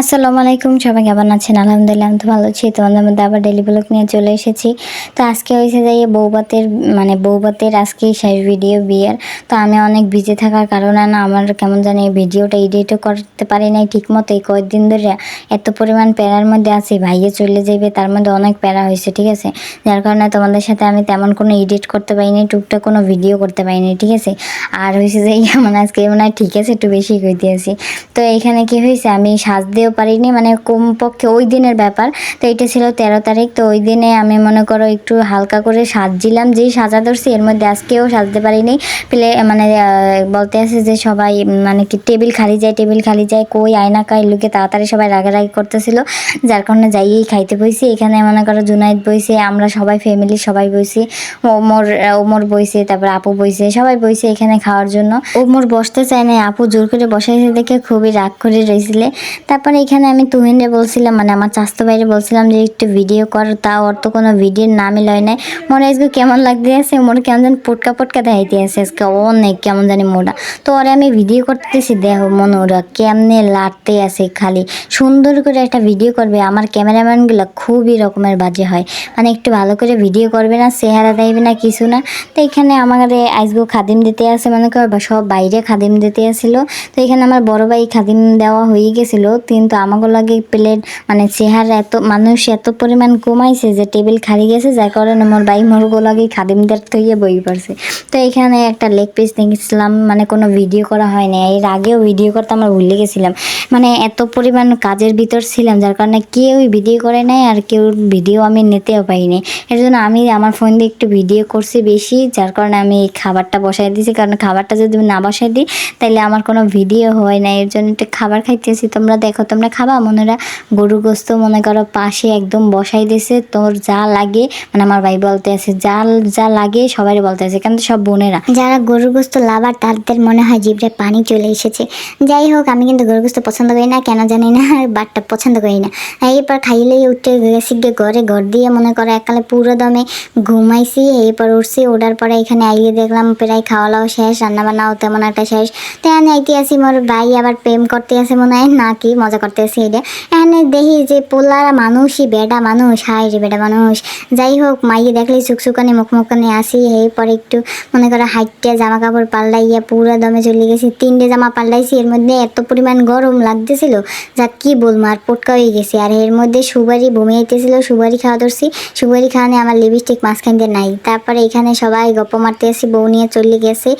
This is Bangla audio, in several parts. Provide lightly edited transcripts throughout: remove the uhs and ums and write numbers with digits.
আসসালামু আলাইকুম, সবাই কেমন আছেন? আলহামদুলিল্লাহ আমি তো ভালো আছি। তোমাদের মধ্যে আবার ডেলি ব্লগ নিয়ে চলে এসেছি। তো আজকে হয়েছে যাই বউবাতের আজকেই শেষ ভিডিও বিয়ের। তো আমি অনেক বিজি থাকার কারণে না আমার কেমন জানি ভিডিওটা এডিটও করতে পারি নাই ঠিক মতো। এই কয়েকদিন ধরে এত পরিমাণ প্যারার মধ্যে আছি, ভাইয়ে চলে যাবে, তার মধ্যে অনেক প্যারা হয়েছে, ঠিক আছে? যার কারণে তোমাদের সাথে আমি তেমন কোনো এডিট করতে পারিনি, টুকটাক কোনো ভিডিও করতে পারিনি, ঠিক আছে? আর হয়েছে যে মানে আজকে মনে হয় ঠিক আছে একটু বেশি কইতে আছি। তো এইখানে কি হয়েছে, আমি সাজতেও পারিনি, মানে কমপক্ষে ওই দিনের ব্যাপার। তো এটা ছিল 13 তারিখ। তো ওই দিনে আমি মনে করো একটু হালকা করে সাজছিলাম, যেই সাজা ধরছি এর মধ্যে আজকেও সাজতে পারিনি। মানে বলতে আছে যে সবাই মানে কি টেবিল খালি যায় কই আয়না কাই লুকে তাড়াতাড়ি সবাই রাগারাগি করতেছিল, যার কারণে যাইয়েই খাইতে বইছি। এখানে মনে করো জুনাইদ বইছে, আমরা সবাই ফ্যামিলি সবাই বইছি, ওমর বইছে, তারপর আপু বইছে, সবাই বইছে এখানে খাওয়ার জন্য। ওমর বসতে চায় না, আপু জোর করে বসাইছে দেখে খুবই রাগ করে রয়েছিলে। তারপরে এখানে আমি তুহিনরে বলছিলাম, মানে আমার চাস্তো বাইরে বলছিলাম যে একটু ভিডিও কর, তাও ওর তো কোনো ভিডিওর নামই লয় নাই। মনে আজকে কেমন লাগতে আছে, মোর কেমন যেন পটকা দেখাইতে আছে আজকে, অনেক কেমন জানি মোটা। তো ওরে আমি ভিডিও করতেছি, দেখো মনে ওরা কেমনে লাড়তে আছে, খালি সুন্দর করে একটা ভিডিও করবে। আমার ক্যামেরাম্যানগুলো খুবই রকমের বাজে হয়, মানে একটু ভালো করে ভিডিও করবে না, চেহারা দেবে না, কিছু না। তো এখানে আমাদের আজকে খাদিম দিতে আছে, মানে সব বাইরে খাদিম দিতে আসছিল। তো এখানে আমার বড় ভাই খাদিম দেওয়া হয়ে গেছিলো, কিন্তু আমাকে লাগে প্লেট মানে চেহারা এত পরিমাণ কমাইছে যে টেবিল খালি গেছে, যার কারণে মোর ভাই মোরগো লাগে খাদিমদের থইয়ে বই পড়ছে। তো এখানে একটা লেগ পিস নিয়েছিলাম, মানে কোনো ভিডিও করা হয় না, এর আগেও ভিডিও করতে আমরা ভুলে গেছিলাম, মানে এত পরিমাণ কাজের ভিতর ছিলাম, যার কারণে কেউ ভিডিও করে নাই আর কেউ ভিডিও আমি নিতেও পাইনি। এর জন্য আমি আমার ফোন দিয়ে একটু ভিডিও করছি বেশি, যার কারণে আমি এই খাবারটা বসাই দিয়েছি, কারণ খাবারটা যদি না বসাই দিই তাহলে আমার কোনো ভিডিও হয় না। এর জন্য একটু খাবার খাইতেছি, তোমরা দেখো, তোমরা খাবা মনেরা? গরু গোস্ত মনে করো পাশে একদম বসাই দিয়েছে, তোর যা লাগে, মানে আমার ভাই বলতে আছে যা লাগে সবাই বলতে আছে, কিন্তু সব বোনেরা যারা গরু গোস্ত লাভার তাদের মনে হয় জিভে পানি চলে এসেছে। যাই হোক, আমি কিন্তু গরু গোস্ত পছন্দ করি না, কেন জানি না, আর বাটটা পছন্দ করি না। এরপর খাইলেই উঠে গেছি ঘর দিয়ে মনে করো এককালে পুরো দমে ঘুমাইছি। এরপর উঠছি, ওঠার পরে এখানে আইয়ে দেখলাম প্রায় খাওয়া দাওয়া শেষ, রান্নাবান্নাও তেমন একটা শেষ। তো এখানে আইতে আসি, মোর ভাই আবার প্রেম করতে আসে মনে হয়, না কি মজা করতে আসি এটা। এখানে দেখি যে পোলারা মানুষই বেডা মানুষ, হাই রে বেডা মানুষ। যাই হোক, মাইয়ে দেখলেই চুকচুকানি মুখমুখানি আসি। এরপর একটু মনে করো হাইটটা জামা কাপড় পাল্টাইয়া পুরো দমে চলে গেছি, 3টে জামা পাল্টাইছি। এর মধ্যে এত পরিমাণ গরম লাগতেছিল যা কি বলবো, আর পটকা হয়ে গেছে। আর এর মধ্যে সুবারি বমি আইতেছিল, সুবারি খাওয়া ধরছি, সুবারি খাওয়ানে আমার লিপস্টিক মাঝখান দিয়ে নাই। তারপরে এখানে সবাই গপ্প মারতে আসি, বউ নিয়ে চলে গেছে,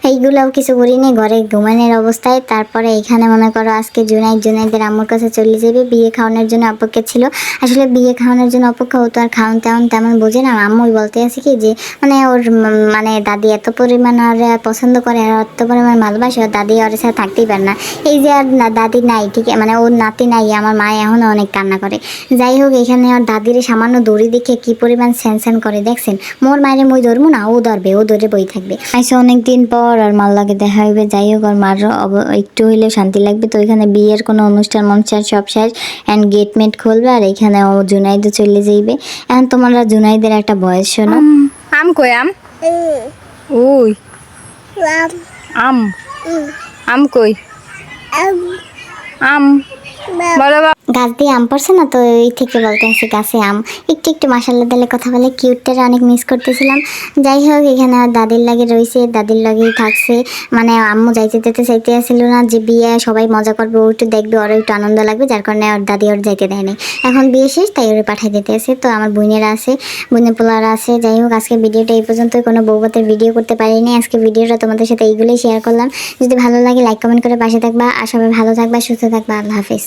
এইগুলাও কিছু করিনি, ঘরে ঘুমানোর অবস্থায়। তারপরে এখানে মনে করো আজকে জুনাইদের আম্মুর কাছে চলে যাবে, বিয়ে খাওয়ানোর জন্য অপেক্ষা ছিল। আসলে বিয়ে খাওয়ানোর জন্য অপেক্ষা হতো, আর খাওয়ান তেমন বোঝে না। আম্মুই বলতে আছে কি যে মানে ওর মানে দাদি এত পরিমাণ আর পছন্দ করে আর এত পরিমাণ ভালোবাসে, ওর দাদি ওর সাথে থাকতেই পারে না। এই যে আর দাদি নাই, ঠিক মানে ওর নাতি নাই, আমার মা এখনও অনেক কান্না করে। যাই হোক, এখানে ওর দাদির সামান্য দড়ি দেখে কি পরিমাণ স্যান করে দেখছেন। মোর মায়ের মই ধরবো না, ও ধরবে, ও ধরে বই থাকবে। আইসে অনেকদিন পর আর মাল লাগে দেখা হইবে। যাই হোক, আর মার একটু হইলেও শান্তি লাগবে। তো এখানে বিয়ের কোনো অনুষ্ঠান সব শেষ, অ্যান্ড গেট খুলবে, আর এখানে ও জুনাইদও চলে যাইবে। এখন তোমরা জুনাইদের একটা ভয়েস শোনো। আম কই আম? ওই আম আম কই? আম বলো। গাছ দিয়ে আম পড়ছে না, তো ওই থেকে বলতে আসি গাছে আম। একটু মাসাল্লা দিলে কথা বলে কিউটটারে অনেক মিস করতেছিলাম। যাই হোক, এখানে আর দাদির লাগে রয়েছে, দাদির লাগেই থাকছে। মানে আম্মু যাইতে চাইতে আসছিল না, যে বিয়ে সবাই মজা করবে, ও একটু দেখবে, ওরও একটু আনন্দ লাগবে, যার কারণে ওর দাদি ওর যাইতে দেয়নি। এখন বিয়ে শেষ, তাই ওরে পাঠাই দিতে আসে। তো আমার বোনেরা আছে, বোনের পোলারা আছে। যাই হোক, আজকে ভিডিওটা এই পর্যন্ত, কোনো বউভাতের ভিডিও করতে পারিনি। আজকে ভিডিওটা তোমাদের সাথে এইগুলোই শেয়ার করলাম। যদি ভালো লাগে লাইক কমেন্ট করে পাশে থাকবা, আর সবাই ভালো থাকবা, সুস্থ থাকবা। আল্লাহ হাফিজ।